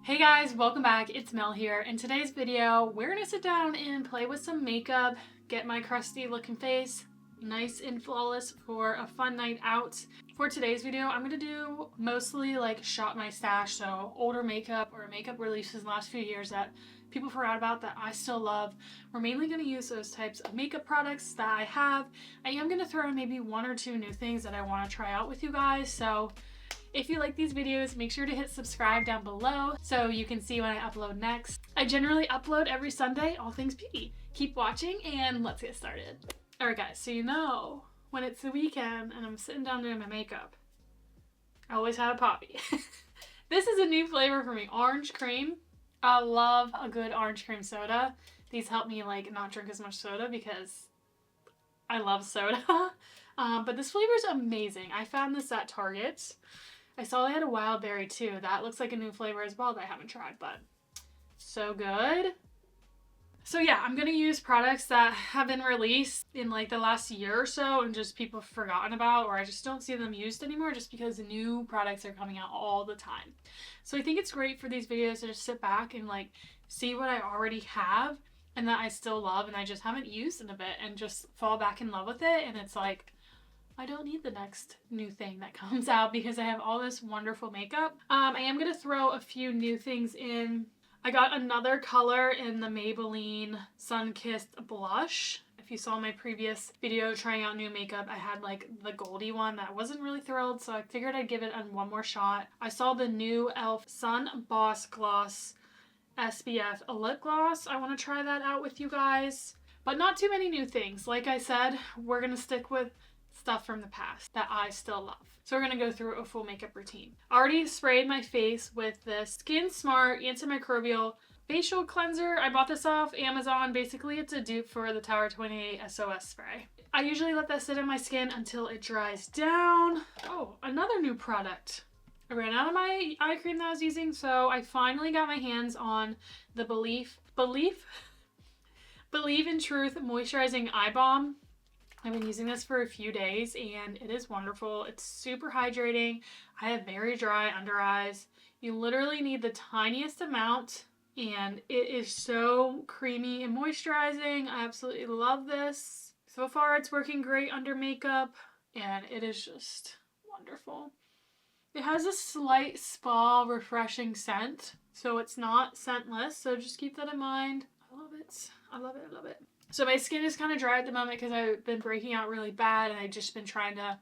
Hey guys, welcome back. It's Mel here. In today's video, we're gonna sit down and play with some makeup, get my crusty looking face nice and flawless for a fun night out. For today's video, I'm gonna do mostly like shop my stash, so older makeup or makeup releases in the last few years that people forgot about that I still love. We're mainly gonna use those types of makeup products that I have. I am gonna throw in maybe one or two new things that I wanna try out with you guys, so if you like these videos, make sure to hit subscribe down below so you can see when I upload next. I generally upload every Sunday, all things beauty. Keep watching and let's get started. Alright guys, so you know, when it's the weekend and I'm sitting down doing my makeup, I always have a poppy. This is a new flavor for me, orange cream. I love a good orange cream soda. These help me like not drink as much soda because I love soda. But this flavor is amazing. I found this at Target. I saw they had a wild berry too. That looks like a new flavor as well that I haven't tried, but so good. So yeah, I'm gonna use products that have been released in like the last year or so and just people have forgotten about, or I just don't see them used anymore just because new products are coming out all the time. So I think it's great for these videos to just sit back and like see what I already have and that I still love and I just haven't used in a bit and just fall back in love with it, and it's like I don't need the next new thing that comes out because I have all this wonderful makeup. I am going to throw a few new things in. I got another color in the Maybelline Sun-Kissed Blush. If you saw my previous video trying out new makeup, I had like the goldy one that I wasn't really thrilled, so I figured I'd give it one more shot. I saw the new e.l.f. Sun Boss Gloss SPF lip gloss. I want to try that out with you guys. But not too many new things. Like I said, we're going to stick with stuff from the past that I still love. So we're going to go through a full makeup routine. I already sprayed my face with this SkinSmart Antimicrobial facial cleanser. I bought this off Amazon. Basically, it's a dupe for the Tower 28 SOS spray. I usually let that sit in my skin until it dries down. Oh, another new product. I ran out of my eye cream that I was using, so I finally got my hands on the Belif in Truth Moisturizing Eye Balm. I've been using this for a few days and it is wonderful. It's super hydrating. I have very dry under eyes. You literally need the tiniest amount and it is so creamy and moisturizing. I absolutely love this. So far it's working great under makeup and it is just wonderful. It has a slight spa refreshing scent, so it's not scentless, so just keep that in mind. I love it. I love it. I love it. So my skin is kind of dry at the moment because I've been breaking out really bad and I've just been trying to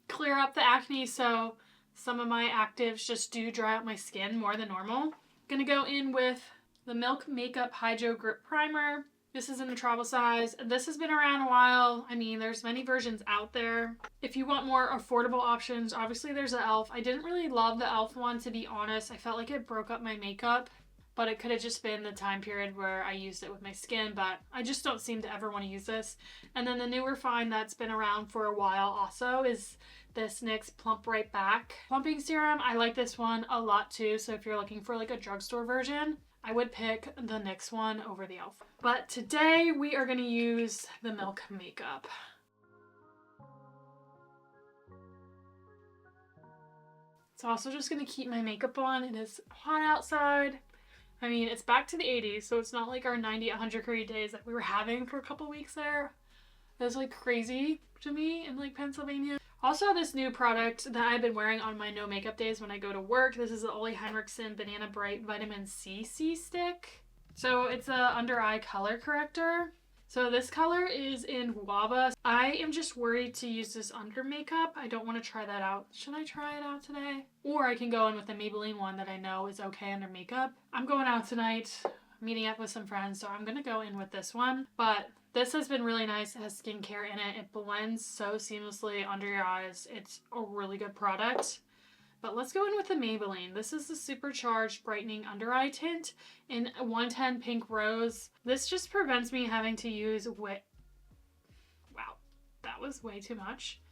clear up the acne, so some of my actives just do dry out my skin more than normal. I'm gonna go in with the Milk Makeup Hydro Grip Primer. This is in the travel size. This has been around a while. I mean, there's many versions out there. If you want more affordable options, obviously there's the e.l.f. I didn't really love the e.l.f. one, to be honest. I felt like it broke up my makeup. But it could have just been the time period where I used it with my skin, but I just don't seem to ever want to use this. And then the newer find that's been around for a while also is this NYX Plump Right Back Plumping Serum. I like this one a lot too, so if you're looking for like a drugstore version, I would pick the NYX one over the e.l.f. But today we are going to use the Milk Makeup. It's also just going to keep my makeup on. It is hot outside. I mean, it's back to the 80s, so it's not like our 90, 100 degree days that we were having for a couple weeks there. It was like crazy to me in like Pennsylvania. Also, this new product that I've been wearing on my no makeup days when I go to work. This is the Ole Henriksen Banana Bright Vitamin C Stick. So it's a under eye color corrector. So this color is in Guava. I am just worried to use this under makeup. I don't want to try that out. Should I try it out today? Or I can go in with the Maybelline one that I know is okay under makeup. I'm going out tonight, meeting up with some friends, so I'm going to go in with this one. But this has been really nice. It has skincare in it. It blends so seamlessly under your eyes. It's a really good product. But let's go in with the Maybelline. This is the Supercharged Brightening Under Eye Tint in 110 Pink Rose. This just prevents me having to use wow, that was way too much.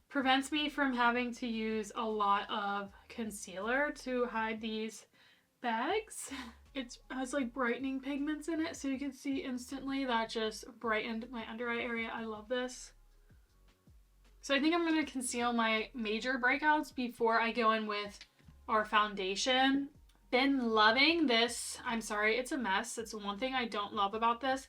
Prevents me from having to use a lot of concealer to hide these bags. It has like brightening pigments in it, so you can see instantly that just brightened my under eye area. I love this. So I think I'm going to conceal my major breakouts before I go in with our foundation Been loving this. I'm sorry, it's a mess. It's one thing I don't love about this,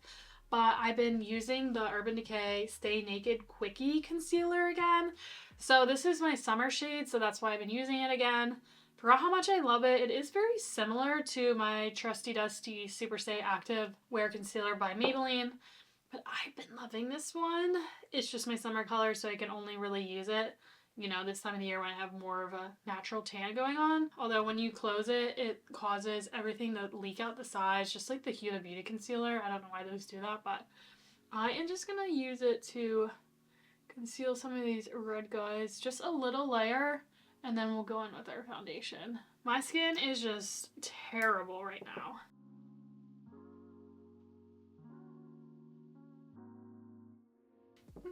but I've been using the Urban Decay Stay Naked Quickie Concealer again. So this is my summer shade, so that's why I've been using it again. Forgot how much I love it. It is very similar to my Trusty Dusty Super Stay Active Wear Concealer by Maybelline, but I've been loving this one. It's just my summer color, so I can only really use it, you know, this time of the year when I have more of a natural tan going on. Although when you close it, it causes everything to leak out the sides, just like the Huda Beauty concealer. I don't know why those do that, but I am just gonna use it to conceal some of these red guys. Just a little layer, and then we'll go in with our foundation. My skin is just terrible right now.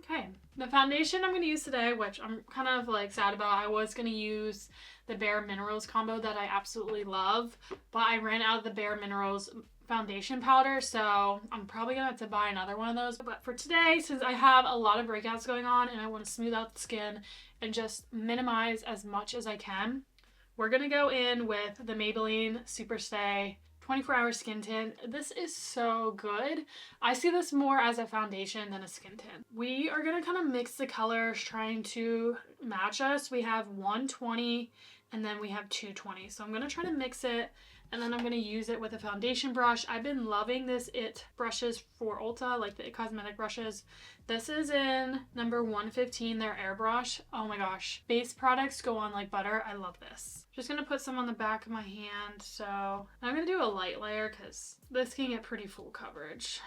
Okay, the foundation I'm going to use today, which I'm kind of like sad about, I was going to use the Bare Minerals combo that I absolutely love, but I ran out of the Bare Minerals foundation powder, so I'm probably going to have to buy another one of those. But for today, since I have a lot of breakouts going on and I want to smooth out the skin and just minimize as much as I can, we're going to go in with the Maybelline Super Stay 24-hour skin tint. This is so good. I see this more as a foundation than a skin tint. We are going to kind of mix the colors trying to match us. We have 120 and then we have 220. So I'm going to try to mix it, and then I'm going to use it with a foundation brush. I've been loving this IT brushes for Ulta, like the IT Cosmetic brushes. This is in number 115, their airbrush. Oh my gosh. Base products go on like butter. I love this. Just going to put some on the back of my hand. So I'm going to do a light layer because this can get pretty full coverage.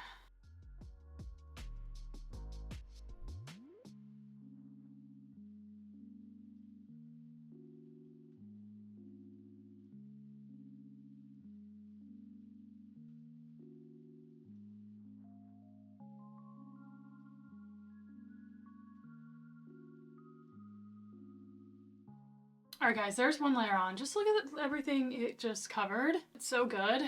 Alright guys, there's one layer on. Just look at everything it just covered. It's so good.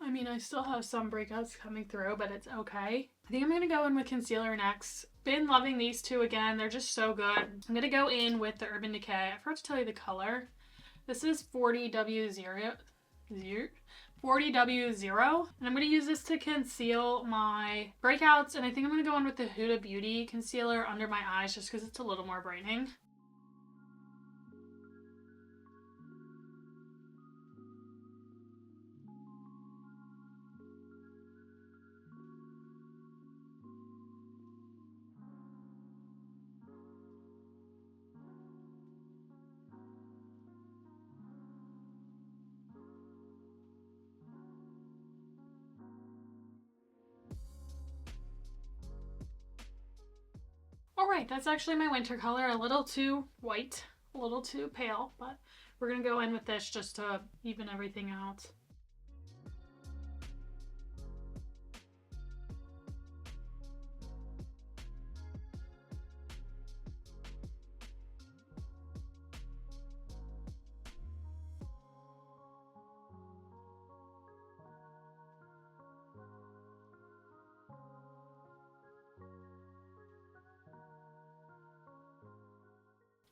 I mean, I still have some breakouts coming through, but it's okay. I think I'm going to go in with concealer next. Been loving these two again. They're just so good. I'm going to go in with the Urban Decay. I forgot to tell you the color. This is 40W0. 40W0. And I'm going to use this to conceal my breakouts. And I think I'm going to go in with the Huda Beauty concealer under my eyes just because it's a little more brightening. Alright, that's actually my winter color. A little too white, a little too pale, but we're going to go in with this just to even everything out.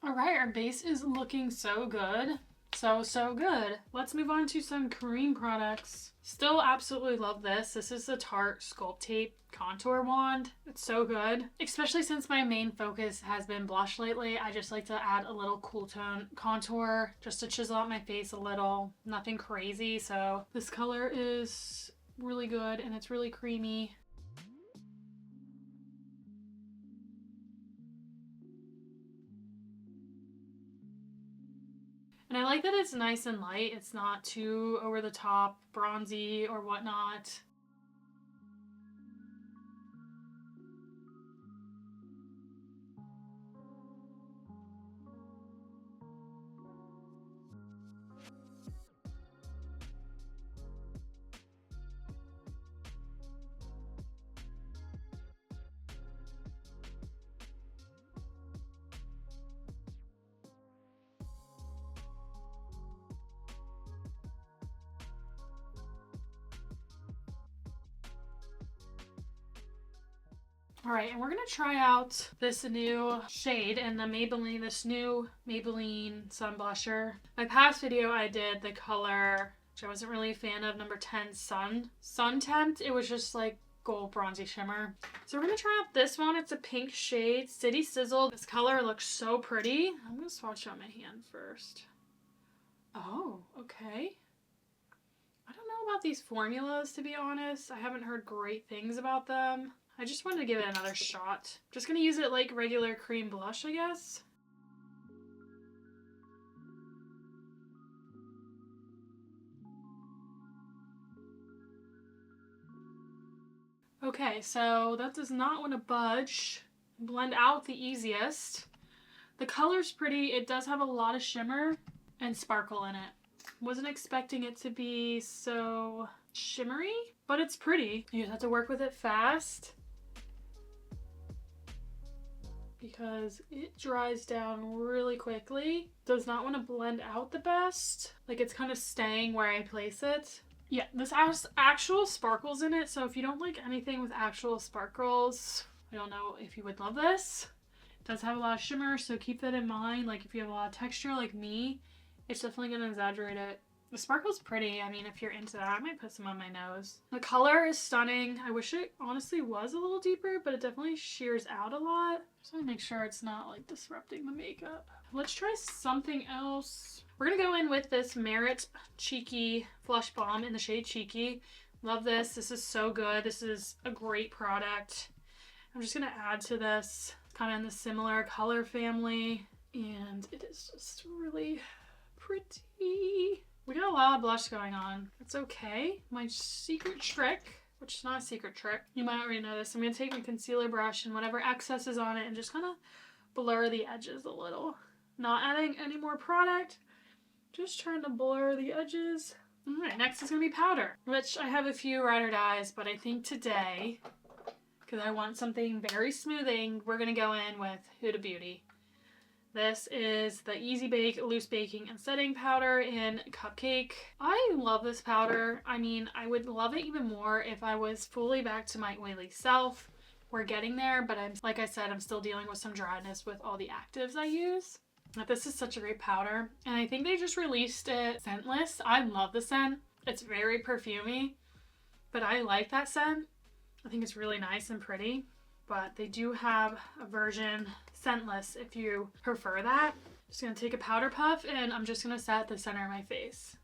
Alright, our base is looking so good. So good. Let's move on to some cream products. Still absolutely love this. This is the Tarte Sculpt Tape Contour Wand. It's so good. Especially since my main focus has been blush lately. I just like to add a little cool tone contour just to chisel out my face a little. Nothing crazy. So this color is really good and it's really creamy. And I like that it's nice and light. It's not too over the top, bronzy or whatnot. Alright, and we're going to try out this new shade in the Maybelline, this new Maybelline Sun Blusher. My past video I did the color which I wasn't really a fan of. Number 10, Sun Tempt. It was just like gold bronzy shimmer. So we're gonna try out this one. It's a pink shade, City Sizzle. This color looks so pretty. I'm gonna swatch it on my hand first. Oh, okay. I don't know about these formulas, to be honest. I haven't heard great things about them. I just wanted to give it another shot. Just gonna use it like regular cream blush, I guess. Okay, so that does not want to budge. Blend out the easiest. The color's pretty. It does have a lot of shimmer and sparkle in it. Wasn't expecting it to be so shimmery, but it's pretty. You just have to work with it fast because it dries down really quickly. Does not want to blend out the best. Like, it's kind of staying where I place it. Yeah, this has actual sparkles in it, so if you don't like anything with actual sparkles, I don't know if you would love this. It does have a lot of shimmer, so keep that in mind. Like, if you have a lot of texture like me, it's definitely going to exaggerate it. The sparkle's pretty. I mean, if you're into that, I might put some on my nose. The color is stunning. I wish it honestly was a little deeper, but it definitely shears out a lot. Just want to make sure it's not like disrupting the makeup. Let's try something else. We're going to go in with this Merit Cheeky Flush Balm in the shade Cheeky. Love this. This is so good. This is a great product. I'm just going to add to this, kind of in the similar color family. And it is just really pretty. We got a lot of blush going on. It's okay. My secret trick, which is not a secret trick, you might already know this. I'm going to take my concealer brush and whatever excess is on it and just kind of blur the edges a little. Not adding any more product. Just trying to blur the edges. Alright, next is going to be powder, which I have a few ride or dies, but I think today, because I want something very smoothing, we're going to go in with Huda Beauty. This is the Easy Bake Loose Baking and Setting Powder in Cupcake. I love this powder. I mean, I would love it even more if I was fully back to my oily self. We're getting there, but like I said, I'm still dealing with some dryness with all the actives I use. This is such a great powder, and I think they just released it scentless. I love the scent. It's very perfumey, but I like that scent. I think it's really nice and pretty, but they do have a version scentless if you prefer that. Just gonna take a powder puff and I'm just gonna set the center of my face.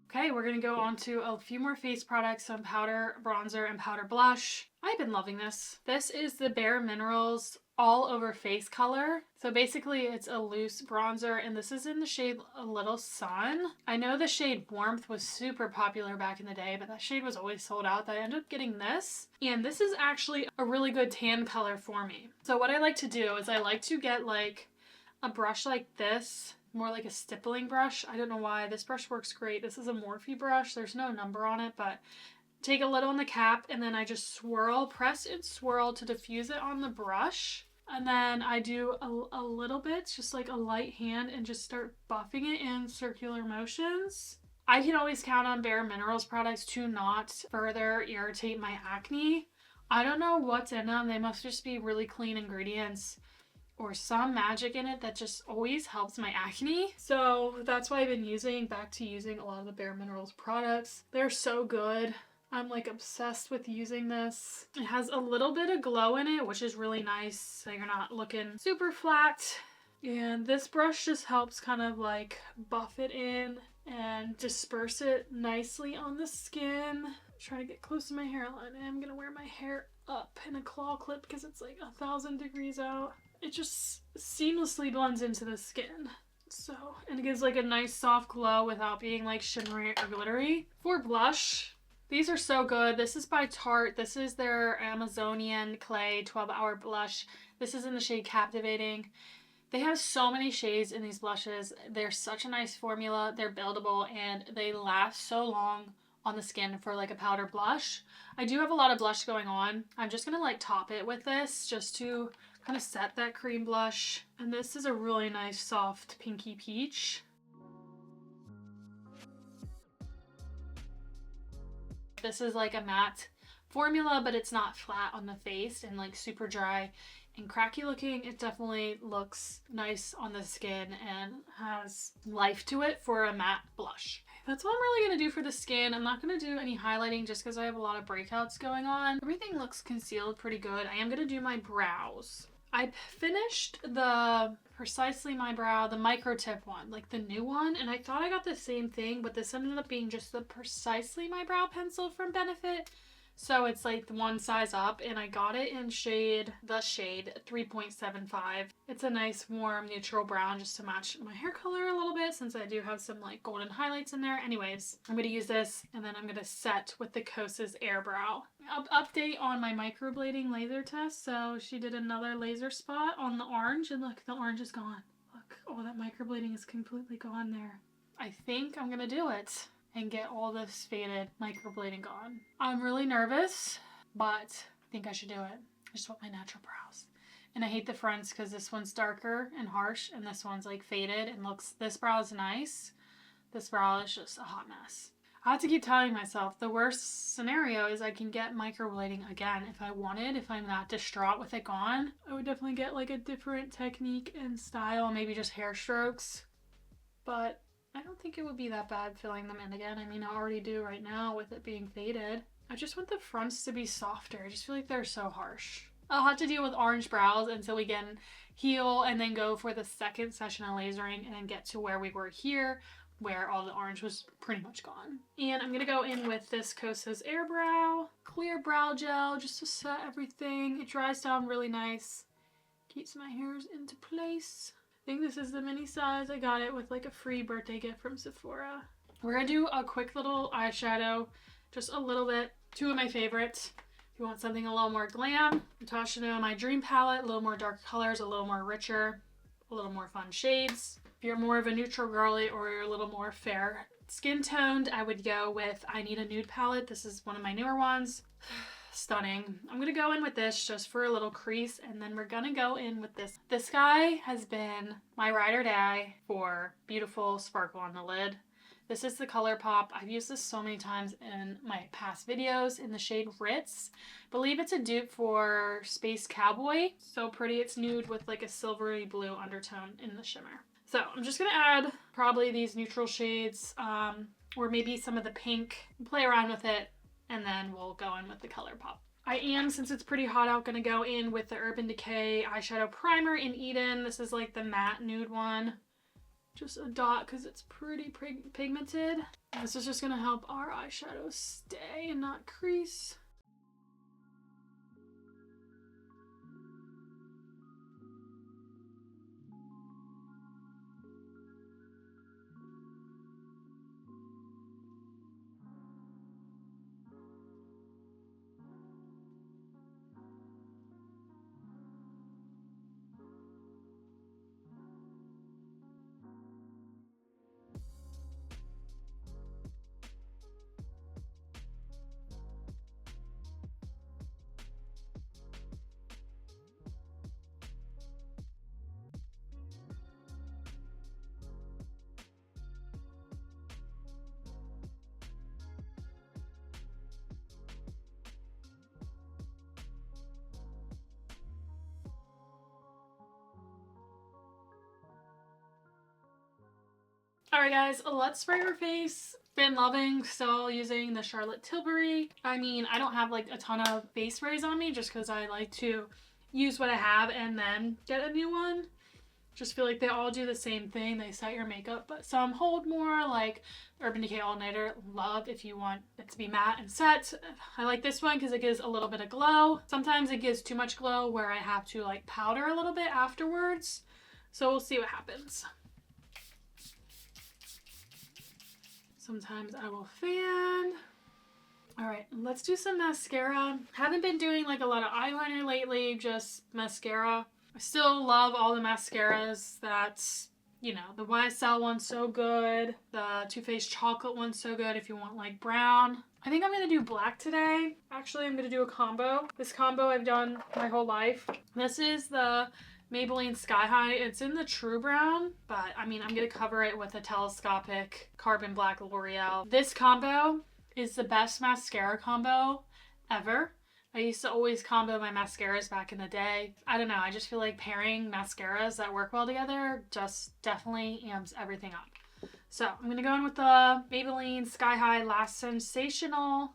Okay, we're gonna go on to a few more face products, some powder, bronzer, and powder blush. I've been loving this. This is the Bare Minerals All Over Face color. So basically it's a loose bronzer, and this is in the shade A Little Sun. I know the shade Warmth was super popular back in the day, but that shade was always sold out. I ended up getting this, and this is actually a really good tan color for me. So what I like to do is I like to get like a brush like this, more like a stippling brush. I don't know why. This brush works great. This is a Morphe brush. There's no number on it, but take a little on the cap and then I just swirl, press and swirl to diffuse it on the brush. And then I do a little bit, just like a light hand, and just start buffing it in circular motions. I can always count on Bare Minerals products to not further irritate my acne. I don't know what's in them. They must just be really clean ingredients or some magic in it that just always helps my acne. So that's why I've been back to using a lot of the Bare Minerals products. They're so good. I'm like obsessed with using this. It has a little bit of glow in it, which is really nice, so you're not looking super flat. And this brush just helps kind of like buff it in and disperse it nicely on the skin. I'm trying to get close to my hairline, and I'm gonna wear my hair up in a claw clip because it's like 1,000 degrees out. It just seamlessly blends into the skin. So, and it gives like a nice soft glow without being like shimmery or glittery. For blush, these are so good. This is by Tarte. This is their Amazonian Clay 12-Hour Blush. This is in the shade Captivating. They have so many shades in these blushes. They're such a nice formula. They're buildable and they last so long on the skin for like a powder blush. I do have a lot of blush going on. I'm just gonna like top it with this just to kind of set that cream blush. And this is a really nice soft pinky peach. This is like a matte formula, but it's not flat on the face and like super dry and cracky looking. It definitely looks nice on the skin and has life to it for a matte blush. That's all I'm really going to do for the skin. I'm not going to do any highlighting just because I have a lot of breakouts going on. Everything looks concealed pretty good. I am going to do my brows. I finished the Precisely My Brow, the micro tip one, like the new one, and I thought I got the same thing, but this ended up being just the Precisely My Brow pencil from Benefit. So it's like one size up, and I got it in the shade 3.75. It's a nice warm neutral brown just to match my hair color a little bit since I do have some like golden highlights in there. Anyways, I'm going to use this and then I'm going to set with the Kosas Air Brow. Update on my microblading laser test. So she did another laser spot on the orange and look, the orange is gone. Look, oh, that microblading is completely gone there. I think I'm going to do it and get all this faded microblading gone. I'm really nervous, but I think I should do it. I just want my natural brows. And I hate the fronts because this one's darker and harsh and this one's like faded and looks, this brow is nice. This brow is just a hot mess. I have to keep telling myself the worst scenario is I can get microblading again if I wanted. If I'm not distraught with it gone, I would definitely get like a different technique and style, maybe just hair strokes. But I don't think it would be that bad filling them in again. I mean, I already do right now with it being faded. I just want the fronts to be softer. I just feel like they're so harsh. I'll have to deal with orange brows until we can heal and then go for the second session of lasering and then get to where we were here, where all the orange was pretty much gone. And I'm going to go in with this Kosas Air Brow Clear Brow Gel just to set everything. It dries down really nice. Keeps my hairs into place. I think this is the mini size. I got it with like a free birthday gift from Sephora. We're going to do a quick little eyeshadow, just a little bit. Two of my favorites. If you want something a little more glam, Natasha, my dream palette, a little more dark colors, a little more richer, a little more fun shades. If you're more of a neutral girly or you're a little more fair skin toned, I would go with I Need a Nude palette. This is one of my newer ones. Stunning. I'm gonna go in with this just for a little crease, and then we're gonna go in with this. This guy has been my ride or die for beautiful sparkle on the lid. This is the ColourPop. I've used this so many times in my past videos in the shade Ritz. I believe it's a dupe for Space Cowboy. So pretty. It's nude with like a silvery blue undertone in the shimmer. So I'm just gonna add probably these neutral shades, or maybe some of the pink, play around with it, and then we'll go in with the ColourPop. I am, since it's pretty hot out, going to go in with the Urban Decay eyeshadow primer in Eden. This is like the matte nude one. Just a dot because it's pretty pigmented. This is just going to help our eyeshadow stay and not crease. Alright guys, let's spray our face. Been loving, still using the Charlotte Tilbury. I mean, I don't have like a ton of face sprays on me just because I like to use what I have and then get a new one. Just feel like they all do the same thing. They set your makeup, but some hold more, like Urban Decay All Nighter. Love if you want it to be matte and set. I like this one because it gives a little bit of glow. Sometimes it gives too much glow where I have to like powder a little bit afterwards. So we'll see what happens. Sometimes I will fan. All right, let's do some mascara. Haven't been doing like a lot of eyeliner lately, just mascara. I still love all the mascaras. That's, you know, the YSL one's so good. The Too Faced chocolate one's so good if you want like brown. I think I'm gonna do black today. Actually, I'm gonna do a combo. This combo I've done my whole life. This is the Maybelline Sky High. It's in the True Brown, but I mean, I'm gonna cover it with a telescopic carbon black L'Oreal. This combo is the best mascara combo ever. I used to always combo my mascaras back in the day. I don't know, I just feel like pairing mascaras that work well together just definitely amps everything up. So I'm going to go in with the Maybelline Sky High Lash Sensational.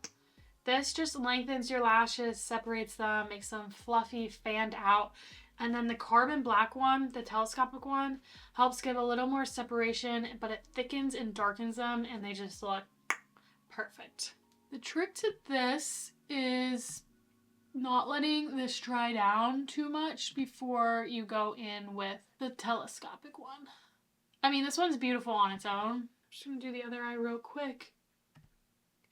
This just lengthens your lashes, separates them, makes them fluffy, fanned out. And then the Carbon Black one, the telescopic one, helps give a little more separation, but it thickens and darkens them, and they just look perfect. The trick to this is not letting this dry down too much before you go in with the telescopic one. I mean, this one's beautiful on its own. I'm just gonna do the other eye real quick.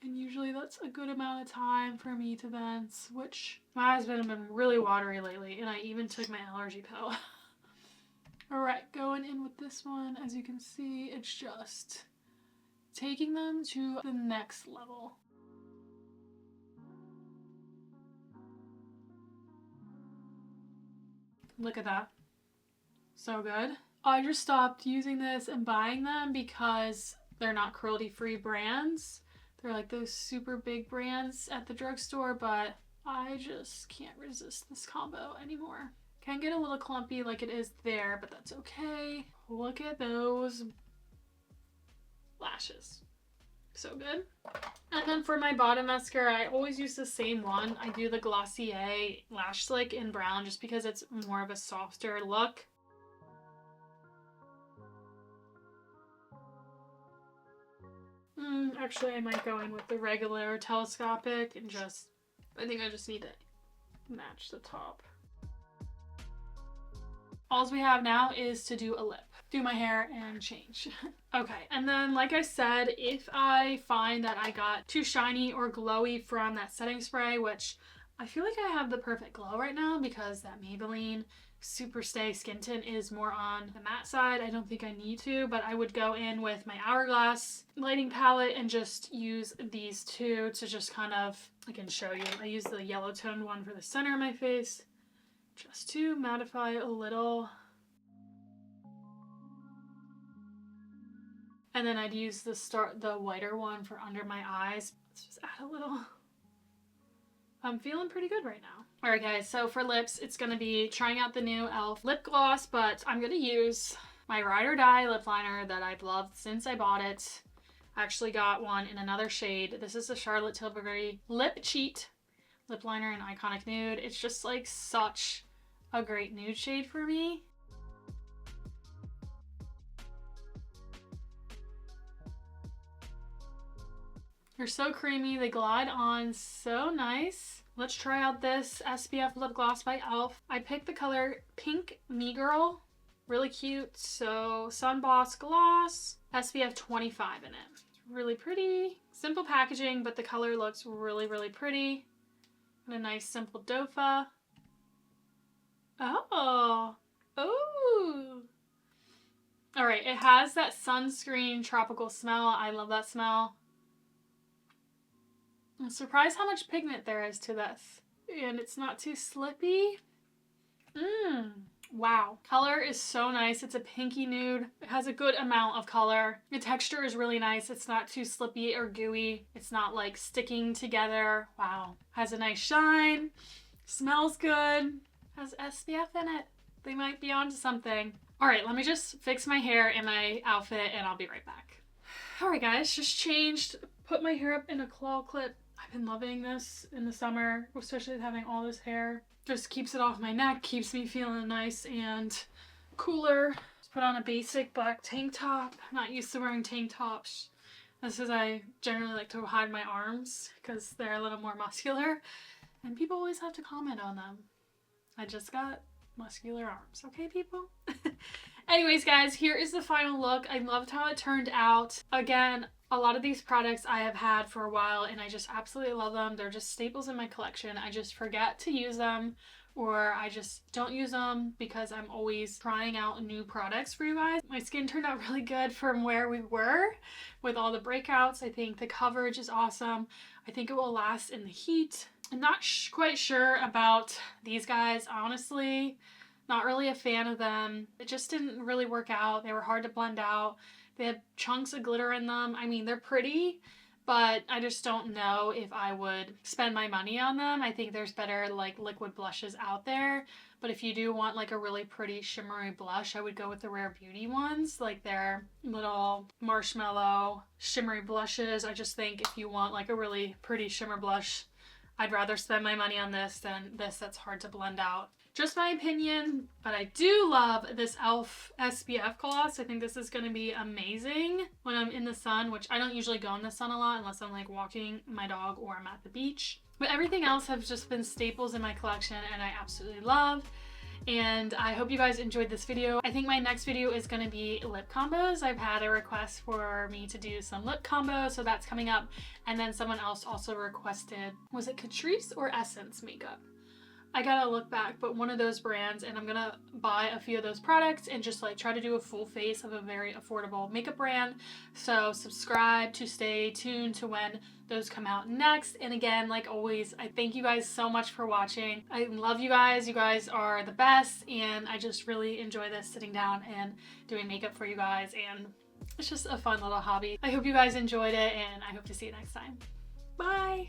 And usually that's a good amount of time for me to then switch. My eyes have been really watery lately, and I even took my allergy pill. Alright, going in with this one. As you can see, it's just taking them to the next level. Look at that. So good. I just stopped using this and buying them because they're not cruelty-free brands. They're like those super big brands at the drugstore, but I just can't resist this combo anymore. Can get a little clumpy like it is there, but that's okay. Look at those lashes. So good. And then for my bottom mascara, I always use the same one. I do the Glossier Lash Slick in brown just because it's more of a softer look. Actually, I might go in with the regular telescopic and I think I just need to match the top. All we have now is to do a lip, do my hair, and change. Okay, and then like I said, if I find that I got too shiny or glowy from that setting spray, which I feel like I have the perfect glow right now because that Maybelline Super Stay Skin Tint is more on the matte side. I don't think I need to, but I would go in with my Hourglass lighting palette and just use these two to just kind of, I can show you. I use the yellow toned one for the center of my face just to mattify a little. And then I'd use the whiter one for under my eyes. Let's just add a little. I'm feeling pretty good right now. Alright guys, so for lips, it's going to be trying out the new e.l.f. lip gloss, but I'm going to use my Ride or Die lip liner that I've loved since I bought it. I actually got one in another shade. This is the Charlotte Tilbury Lip Cheat lip liner in Iconic Nude. It's just like such a great nude shade for me. They're so creamy. They glide on so nice. Let's try out this SPF lip gloss by e.l.f. I picked the color Pink Me Girl. Really cute. So Sun Boss Gloss. SPF 25 in it. It's really pretty. Simple packaging, but the color looks really, really pretty. And a nice simple dofa. Oh. Ooh. Alright, it has that sunscreen tropical smell. I love that smell. I'm surprised how much pigment there is to this. And it's not too slippy. Wow. Color is so nice. It's a pinky nude. It has a good amount of color. The texture is really nice. It's not too slippy or gooey. It's not like sticking together. Wow. Has a nice shine. Smells good. Has SPF in it. They might be onto something. Alright, let me just fix my hair and my outfit and I'll be right back. Alright guys, just changed. Put my hair up in a claw clip. I've been loving this in the summer, especially having all this hair. Just keeps it off my neck, keeps me feeling nice and cooler. Just put on a basic black tank top. I'm not used to wearing tank tops. This is, I generally like to hide my arms because they're a little more muscular. And people always have to comment on them. I just got muscular arms, okay people? Anyways guys, here is the final look. I loved how it turned out. Again, a lot of these products I have had for a while and I just absolutely love them. They're just staples in my collection. I just forget to use them or I just don't use them because I'm always trying out new products for you guys. My skin turned out really good from where we were with all the breakouts. I think the coverage is awesome. I think it will last in the heat. I'm not quite sure about these guys, honestly. Not really a fan of them. It just didn't really work out. They were hard to blend out. They had chunks of glitter in them. I mean, they're pretty, but I just don't know if I would spend my money on them. I think there's better like liquid blushes out there. But if you do want like a really pretty shimmery blush, I would go with the Rare Beauty ones, like their little marshmallow shimmery blushes. I just think if you want like a really pretty shimmer blush, I'd rather spend my money on this than this that's hard to blend out. Just my opinion, but I do love this e.l.f. SPF gloss. I think this is going to be amazing when I'm in the sun, which I don't usually go in the sun a lot unless I'm like walking my dog or I'm at the beach. But everything else have just been staples in my collection and I absolutely love. And I hope you guys enjoyed this video. I think my next video is going to be lip combos. I've had a request for me to do some lip combos, so that's coming up. And then someone else also requested, was it Catrice or Essence makeup? I gotta look back, but one of those brands, and I'm gonna buy a few of those products and just like try to do a full face of a very affordable makeup brand. So subscribe to stay tuned to when those come out next. And again, like always, I thank you guys so much for watching. I love you guys. You guys are the best, and I just really enjoy this, sitting down and doing makeup for you guys, and it's just a fun little hobby. I hope you guys enjoyed it, and I hope to see you next time. Bye!